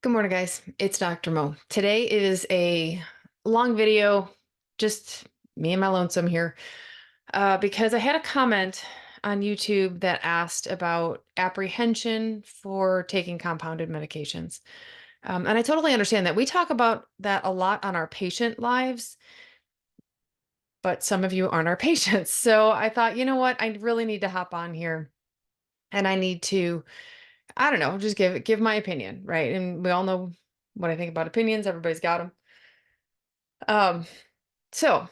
Good morning, guys. It's Dr. Mo. Today is a long video, just me and my lonesome here, because I had a comment on YouTube that asked about apprehension for taking compounded medications. And I totally understand that. We talk about that a lot on our patient lives, but some of you aren't our patients. So I thought, you know what? I really need to hop on here and I need to, I don't know, just give my opinion, right? And we all know what I think about opinions. Everybody's got them. Um, so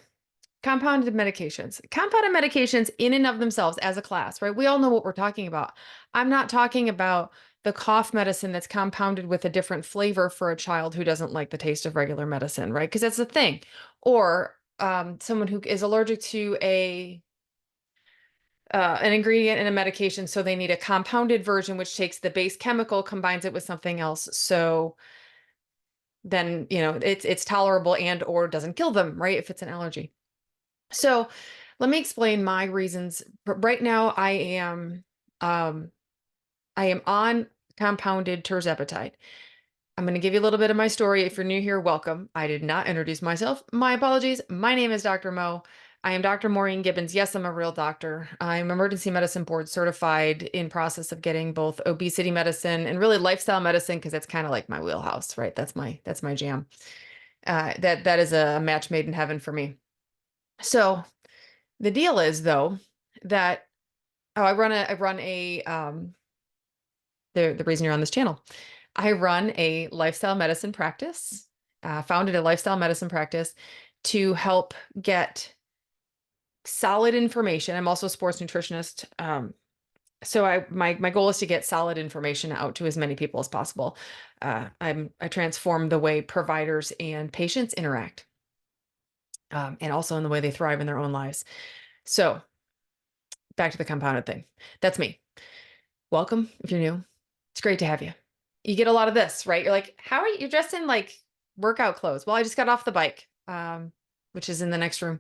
compounded medications in and of themselves as a class, right? We all know what we're talking about. I'm not talking about the cough medicine that's compounded with a different flavor for a child who doesn't like the taste of regular medicine, right? Because that's the thing. Or someone who is allergic to an ingredient in a medication, so they need a compounded version, which takes the base chemical, combines it with something else. So then, it's tolerable and or doesn't kill them, right? If it's an allergy. So let me explain my reasons. Right now, um, I am on compounded tirzepatide. I'm going to give you a little bit of my story. If you're new here, welcome. I did not introduce myself. My apologies. My name is Dr. Mo. I am Dr. Maureen Gibbons. Yes, I'm a real doctor. I'm emergency medicine board certified, in process of getting both obesity medicine and really lifestyle medicine, because that's kind of like my wheelhouse, right? That's my jam. That is a match made in heaven for me. So the deal is, though, that I run a the reason you're on this channel. I run a lifestyle medicine practice, founded a lifestyle medicine practice to help get solid information. I'm also a sports nutritionist. So my goal is to get solid information out to as many people as possible. I transform the way providers and patients interact, and also in the way they thrive in their own lives. So back to the compounded thing. That's me. Welcome if you're new. It's great to have you. You get a lot of this, right? You're like, how are you? You're dressed in like workout clothes. Well, I just got off the bike, which is in the next room.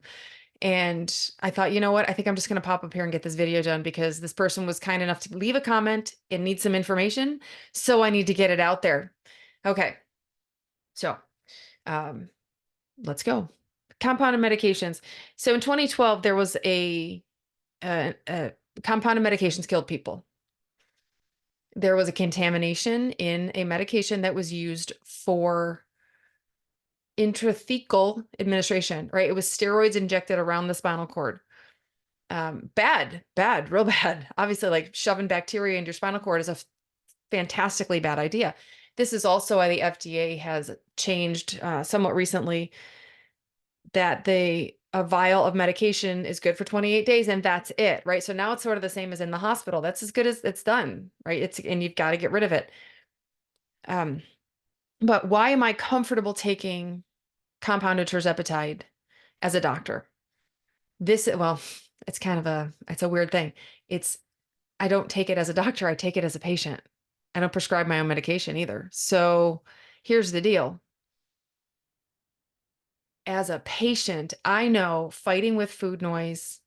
And I thought, you know what? I think I'm just going to pop up here and get this video done, because this person was kind enough to leave a comment and need some information. So I need to get it out there. Okay. So um, let's go. Compounded medications. So in 2012, there was a compounded medications killed people. There was a contamination in a medication that was used for intrathecal administration, right? It was steroids injected around the spinal cord. Bad, real bad. Obviously, like shoving bacteria into your spinal cord is a fantastically bad idea. This is also why the FDA has changed somewhat recently that a vial of medication is good for 28 days and that's it, right? So now it's sort of the same as in the hospital. That's as good as it's done, right? And you've got to get rid of it. But why am I comfortable taking compounded tirzepatide as a doctor? Well, it's a weird thing. I don't take it as a doctor. I take it as a patient. I don't prescribe my own medication either. So here's the deal. As a patient, I know fighting with food noise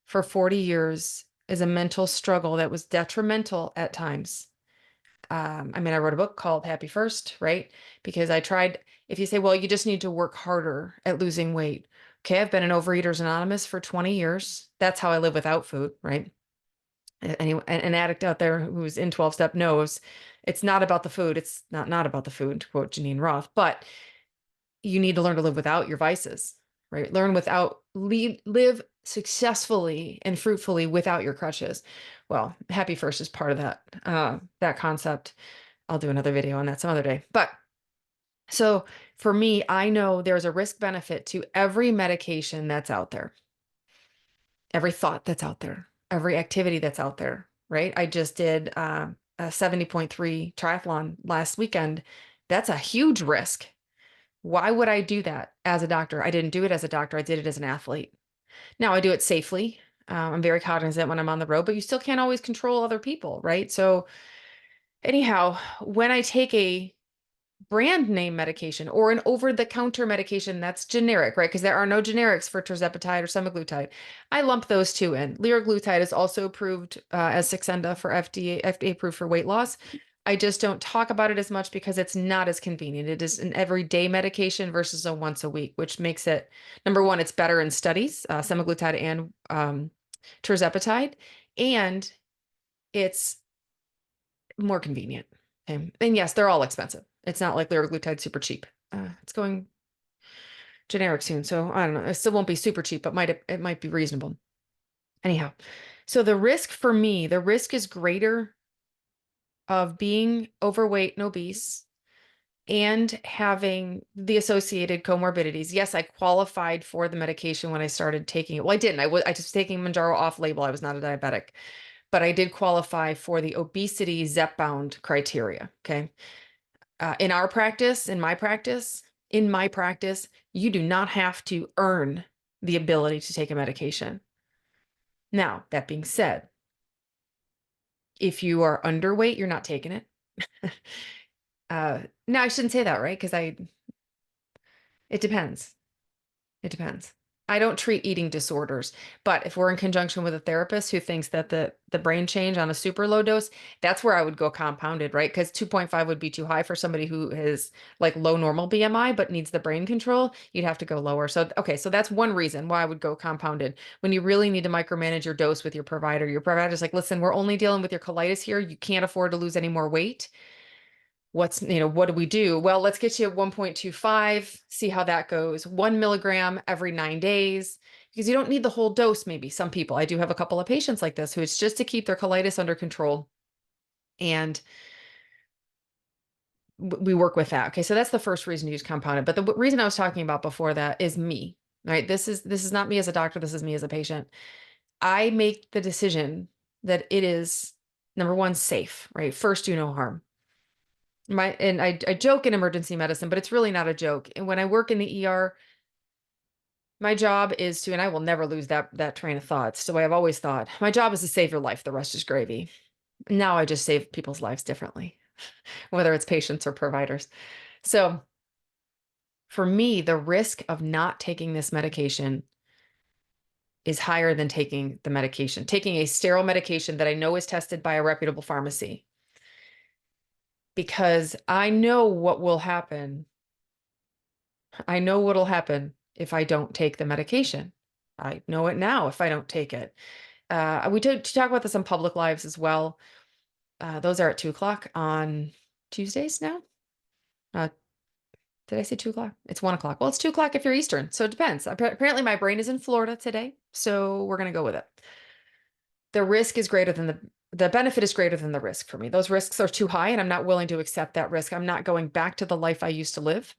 for 40 years is a mental struggle that was detrimental at times. I wrote a book called Happy First, right? Because if you say, well, you just need to work harder at losing weight. Okay, I've been an Overeaters Anonymous for 20 years. That's how I live without food, right? An addict out there who's in 12-step knows it's not about the food. It's not about the food, to quote Janine Roth, but you need to learn to live without your vices, right? Live successfully and fruitfully without your crutches. Well, Happy First is part of that concept. I'll do another video on that some other day. But so for me, I know there's a risk benefit to every medication that's out there, every thought that's out there, every activity that's out there, right? I just did a 70.3 triathlon last weekend. That's a huge risk. Why would I do that as a doctor? I didn't do it as a doctor. I did it as an athlete. Now I do it safely. I'm very cognizant when I'm on the road, but you still can't always control other people, right? So anyhow, when I take a brand name medication or an over-the-counter medication that's generic, right? Because there are no generics for tirzepatide or semaglutide. I lump those two in. Liraglutide is also approved as Saxenda for FDA approved for weight loss. I just don't talk about it as much because it's not as convenient. It is an everyday medication versus a once a week, which makes it, number one, it's better in studies, semaglutide and tirzepatide, and it's more convenient. And yes, they're all expensive. It's not like liraglutide's super cheap. It's going generic soon, so I don't know. It still won't be super cheap, but it might be reasonable. Anyhow, so the risk for me, the risk is greater of being overweight and obese and having the associated comorbidities. Yes, I qualified for the medication when I started taking it. Well, I didn't. I just taking Mounjaro off label. I was not a diabetic, but I did qualify for the obesity Zepbound criteria. Okay. In our practice, in my practice, you do not have to earn the ability to take a medication. Now, that being said, if you are underweight, you're not taking it. No, I shouldn't say that, right? Because it depends. It depends. I don't treat eating disorders, but if we're in conjunction with a therapist who thinks that the brain change on a super low dose, that's where I would go compounded, right? Because 2.5 would be too high for somebody who is like low normal BMI but needs the brain control. You'd have to go lower. So, okay, so that's one reason why I would go compounded. When you really need to micromanage your dose with your provider's like, listen, we're only dealing with your colitis here. You can't afford to lose any more weight. What do we do? Well, let's get you at 1.25, see how that goes. 1 milligram every 9 days, because you don't need the whole dose. Maybe some people, I do have a couple of patients like this who it's just to keep their colitis under control. And we work with that. Okay. So that's the first reason to use compounded. But the reason I was talking about before that is me, right? This is not me as a doctor. This is me as a patient. I make the decision that it is, number one, safe, right? First, do no harm. I joke in emergency medicine, but it's really not a joke. And when I work in the ER, my job is to, and I will never lose that train of thought. It's the way I've always thought. My job is to save your life. The rest is gravy. Now I just save people's lives differently, whether it's patients or providers. So for me, the risk of not taking this medication is higher than taking the medication, taking a sterile medication that I know is tested by a reputable pharmacy, because I know what will happen. I know what'll happen if I don't take the medication. I know it now if I don't take it. We talk about this on public lives as well. Those are at 2 o'clock on Tuesdays now. Uh, did I say 2 o'clock? It's 1 o'clock. Well, it's 2 o'clock if you're Eastern, so it depends. Apparently, my brain is in Florida today, so we're gonna go with it. The risk is greater than the benefit is greater than the risk for me. Those risks are too high, and I'm not willing to accept that risk. I'm not going back to the life I used to live.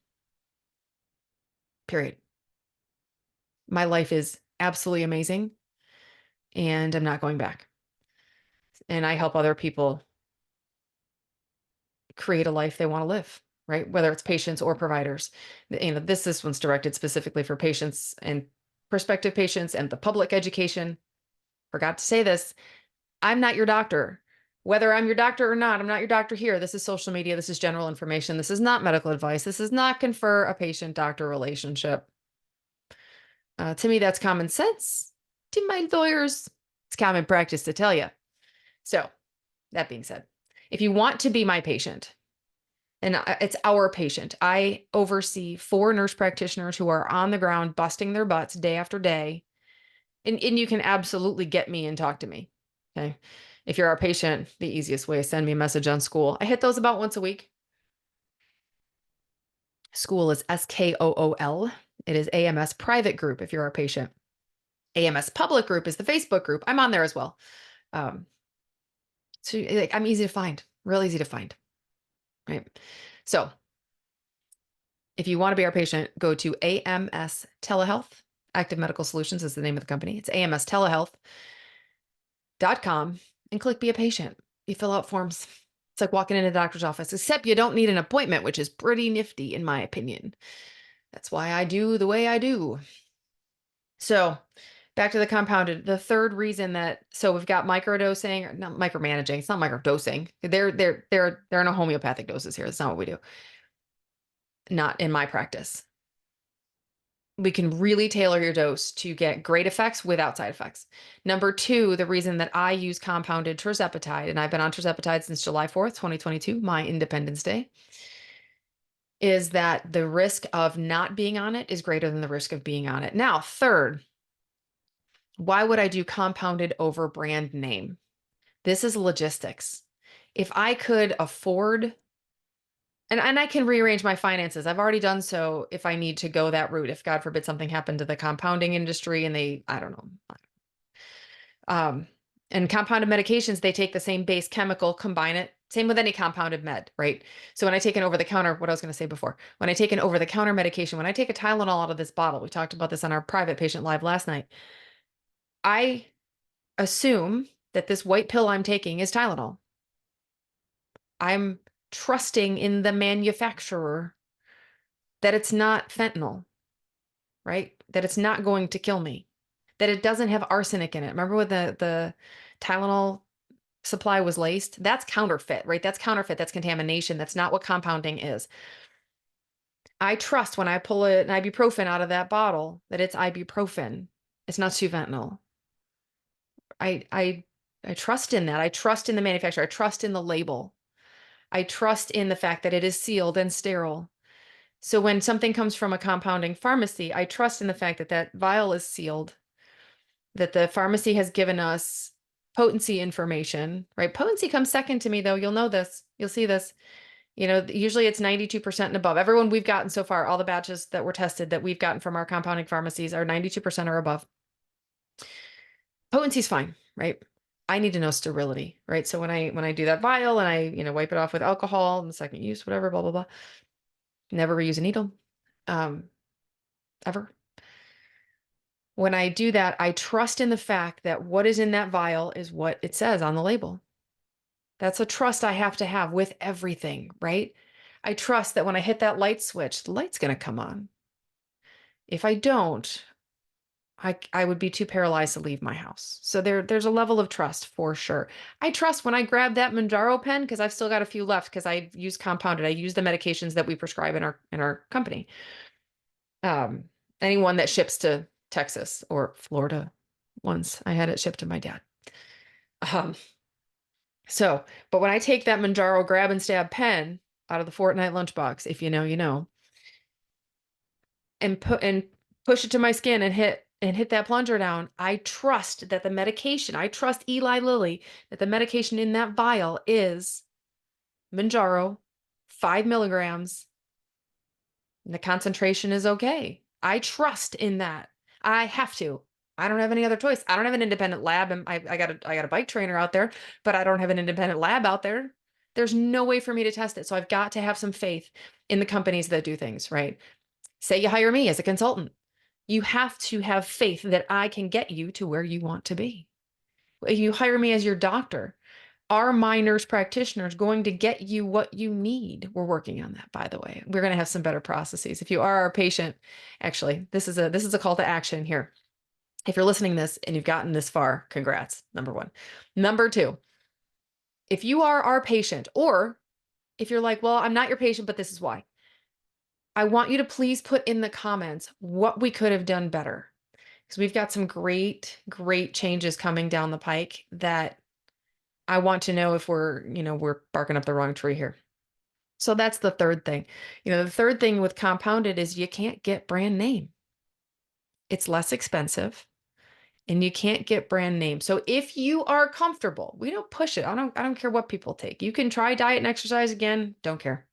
Period. My life is absolutely amazing, and I'm not going back. And I help other people create a life they want to live, right? Whether it's patients or providers. This one's directed specifically for patients and prospective patients and the public education. Forgot to say this. I'm not your doctor. Whether I'm your doctor or not, I'm not your doctor here. This is social media. This is general information. This is not medical advice. This does not confer a patient-doctor relationship. To me, that's common sense. To my lawyers, it's common practice to tell you. So that being said, if you want to be my patient, and it's our patient, I oversee 4 nurse practitioners who are on the ground busting their butts day after day. And you can absolutely get me and talk to me. Okay. If you're our patient, the easiest way is send me a message on Skool. I hit those about once a week. Skool is SKOOL. It is AMS private group if you're our patient. AMS public group is the Facebook group. I'm on there as well. So like, I'm easy to find, real easy to find. Right. So if you want to be our patient, go to AMS Telehealth. Active Medical Solutions is the name of the company. It's amstelehealth.com and click be a patient. You fill out forms. It's like walking in a doctor's office, except you don't need an appointment, which is pretty nifty in my opinion. That's why I do the way I do. So back to the compounded. The third reason so we've got microdosing, or not micromanaging. It's not microdosing. There are no homeopathic doses here. That's not what we do. Not in my practice. We can really tailor your dose to get great effects without side effects. Number two, the reason that I use compounded tirzepatide, and I've been on tirzepatide since July 4th, 2022, my Independence Day, is that the risk of not being on it is greater than the risk of being on it. Now, third, why would I do compounded over brand name? This is logistics. If I could afford, and I can rearrange my finances. I've already done so if I need to go that route. If God forbid something happened to the compounding industry and they, I don't know. Um, and compounded medications, they take the same base chemical, combine it. Same with any compounded med, right? So when I take an over the counter, what I was going to say before, when I take an over the counter medication, when I take a Tylenol out of this bottle, we talked about this on our private patient live last night. I assume that this white pill I'm taking is Tylenol. I'm trusting in the manufacturer that it's not fentanyl, right? That it's not going to kill me, that it doesn't have arsenic in it. Remember when the Tylenol supply was laced? That's counterfeit, right? That's counterfeit. That's contamination. That's not what compounding is. I trust when I pull an ibuprofen out of that bottle that it's ibuprofen. It's not suventanyl. I trust in that. I trust in the manufacturer. I trust in the label. I trust in the fact that it is sealed and sterile. So when something comes from a compounding pharmacy, I trust in the fact that that vial is sealed, that the pharmacy has given us potency information, right? Potency comes second to me, though. You'll know this. You'll see this. You know, usually it's 92% and above. Everyone we've gotten so far, all the batches that were tested that we've gotten from our compounding pharmacies are 92% or above. Potency's fine, right? I need to know sterility, right? So when I do that vial and I wipe it off with alcohol and second use, whatever, blah, blah, blah, never reuse a needle, ever. When I do that, I trust in the fact that what is in that vial is what it says on the label. That's a trust I have to have with everything, right? I trust that when I hit that light switch, the light's going to come on. If I don't, I would be too paralyzed to leave my house. So there's a level of trust for sure. I trust when I grab that Mounjaro pen, because I've still got a few left because I use compounded. I use the medications that we prescribe in our company. Anyone that ships to Texas or Florida, once I had it shipped to my dad. But when I take that Mounjaro grab and stab pen out of the Fortnite lunchbox, if you know, you know, and push it to my skin and hit that plunger down, I trust that the medication, I trust Eli Lilly, that the medication in that vial is Mounjaro, 5 milligrams, and the concentration is okay. I trust in that. I have to. I don't have any other choice. I don't have an independent lab, and I got a bike trainer out there, but I don't have an independent lab out there. There's no way for me to test it. So I've got to have some faith in the companies that do things, right? Say you hire me as a consultant. You have to have faith that I can get you to where you want to be. You hire me as your doctor. Are my nurse practitioners going to get you what you need? We're working on that, by the way. We're going to have some better processes. If you are our patient, actually, this is a call to action here. If you're listening to this and you've gotten this far, congrats, number one. Number two, if you are our patient, or if you're like, well, I'm not your patient, but this is why, I want you to please put in the comments what we could have done better. Because we've got some great, great changes coming down the pike that I want to know if we're barking up the wrong tree here. So that's the third thing. The third thing with compounded is you can't get brand name. It's less expensive and you can't get brand name. So if you are comfortable, we don't push it. I don't care what people take. You can try diet and exercise again. Don't care.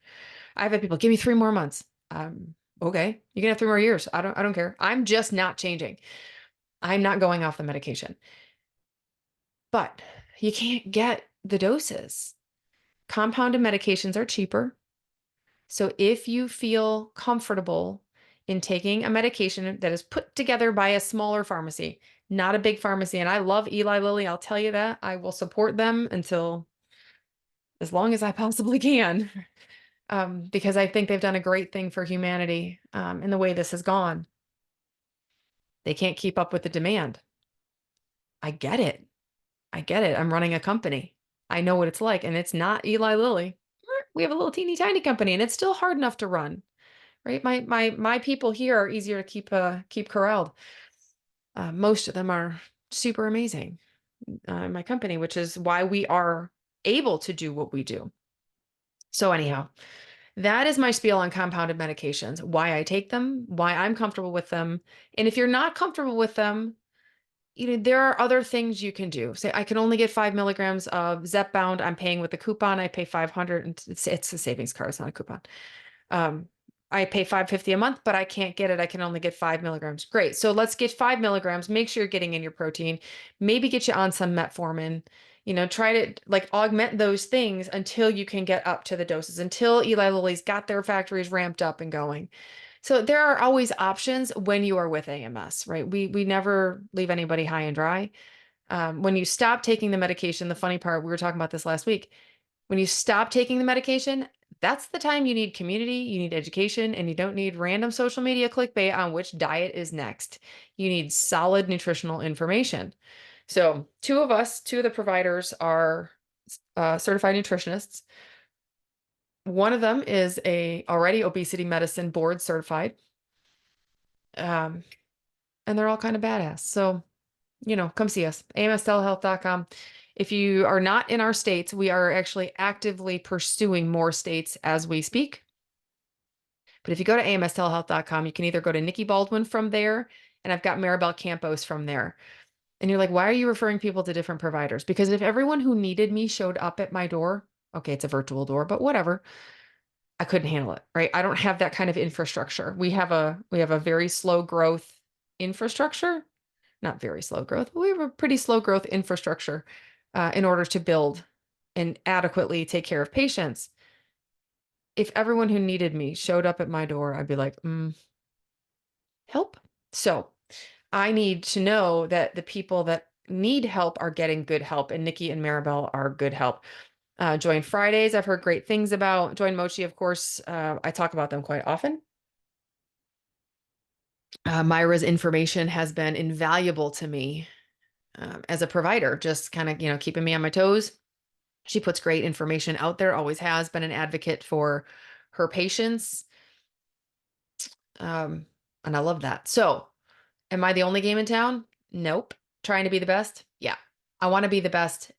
I've had people give me 3 more months. Okay. You can have 3 more years. I don't care. I'm just not changing. I'm not going off the medication. But you can't get the doses. Compounded medications are cheaper. So if you feel comfortable in taking a medication that is put together by a smaller pharmacy, not a big pharmacy, and I love Eli Lilly, I'll tell you that. I will support them until as long as I possibly can, because I think they've done a great thing for humanity in the way this has gone. They can't keep up with the demand. I get it. I get it. I'm running a company. I know what it's like, and it's not Eli Lilly. We have a little teeny tiny company, and it's still hard enough to run, right? My people here are easier to keep corralled. Most of them are super amazing in my company, which is why we are able to do what we do. So anyhow, that is my spiel on compounded medications, why I take them, why I'm comfortable with them. And if you're not comfortable with them, there are other things you can do. Say, I can only get 5 milligrams of Zepbound. I'm paying with a coupon. I pay 500 and it's a savings card. It's not a coupon. Um, I pay 550 a month, but I can't get it. I can only get 5 milligrams. Great. So let's get 5 milligrams. Make sure you're getting in your protein. Maybe get you on some metformin. Try to like augment those things until you can get up to the doses, until Eli Lilly's got their factories ramped up and going. So there are always options when you are with AMS, right? We never leave anybody high and dry. When you stop taking the medication, the funny part, we were talking about this last week, when you stop taking the medication, that's the time you need community, you need education, and you don't need random social media clickbait on which diet is next. You need solid nutritional information. So, two of the providers are certified nutritionists. One of them is already obesity medicine board certified. And they're all kind of badass. So, come see us, amstelehealth.com. If you are not in our states, we are actually actively pursuing more states as we speak. But if you go to amstelehealth.com, you can either go to Nikki Baldwin from there, and I've got Maribel Campos from there. And you're like, why are you referring people to different providers? Because if everyone who needed me showed up at my door, okay, it's a virtual door, but whatever, I couldn't handle it, right? I don't have that kind of infrastructure. We have a very slow growth infrastructure, not very slow growth, but we have a pretty slow growth infrastructure in order to build and adequately take care of patients. If everyone who needed me showed up at my door, I'd be like, help. So I need to know that the people that need help are getting good help, and Nikki and Maribel are good help. Join Fridays, I've heard great things about. Join Mochi, of course. I talk about them quite often. Myra's information has been invaluable to me as a provider, just kind of, keeping me on my toes. She puts great information out there, always has been an advocate for her patients. And I love that. So, am I the only game in town? Nope. Trying to be the best? Yeah. I want to be the best,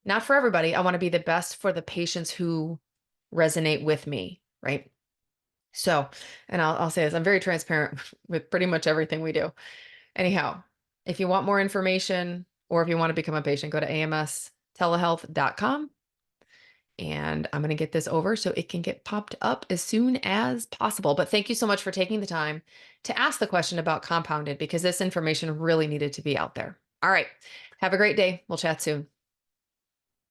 not for everybody. I want to be the best for the patients who resonate with me, right? So, and I'll say this, I'm very transparent with pretty much everything we do. Anyhow, if you want more information or if you want to become a patient, go to amstelehealth.com. And I'm going to get this over so it can get popped up as soon as possible. But thank you so much for taking the time to ask the question about compounded, because this information really needed to be out there. All right. Have a great day. We'll chat soon.